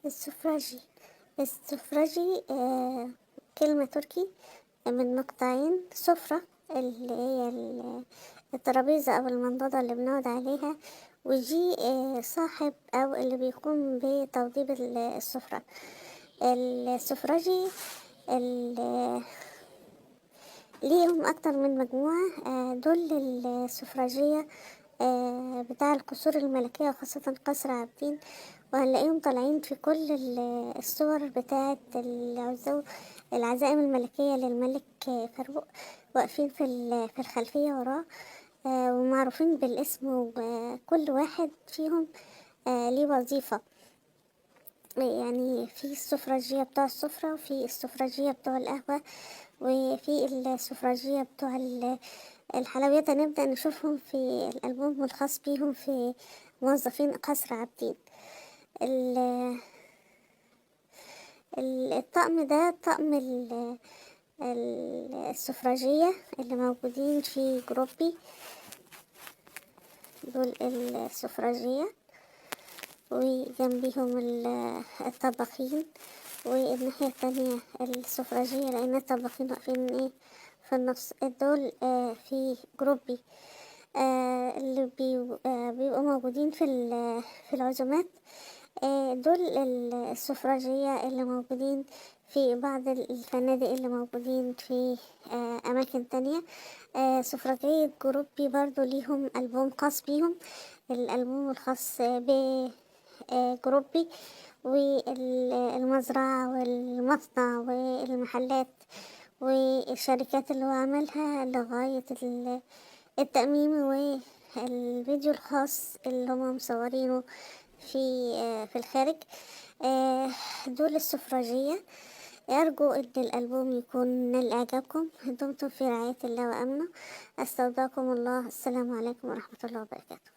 السفراجي. السفراجي كلمة تركي من مقطعين. سفرة اللي هي الترابيزة أو المنضدة اللي بنقعد عليها، وجي صاحب أو اللي بيقوم بتوضيب السفرة. السفراجي ليهم أكتر من مجموعة. دول السفراجية بتاع القصور الملكية، وخاصة قصر عابدين، وهنلاقيهم طالعين في كل الصور بتاعة العزائم الملكية للملك فاروق، واقفين في الخلفية وراه، ومعروفين بالاسم، وكل واحد فيهم ليه وظيفة. يعني في السفراجية بتوع السفرة، وفي السفراجية بتوع القهوة، وفي السفراجية بتوع الحلويات. هنبدأ نشوفهم في الألبوم الخاص بيهم في موظفين قصر عابدين. الطقم ده طقم السفراجية اللي موجودين في جروبي. دول السفراجية، وجنبيهم الطباخين، والناحية التانية السفراجية، لأن الطباخين واقفين في النص. دول في جروبي اللي بيبقوا موجودين في العزومات. دول السفراجية اللي موجودين في بعض الفنادق، اللي موجودين في أماكن تانية. سفراجية جروبي برضو ليهم ألبوم خاص بيهم، الألبوم الخاص بجروبي، والمزرعة والمصنع والمحلات والشركات اللي هو عملها لغاية التأميم، والفيديو الخاص اللي هم مصورينه في الخارج. دول السفراجية. أرجو أن الألبوم يكون نال إعجابكم. دمتم في رعاية الله وأمنه. أستودعكم الله. السلام عليكم ورحمة الله وبركاته.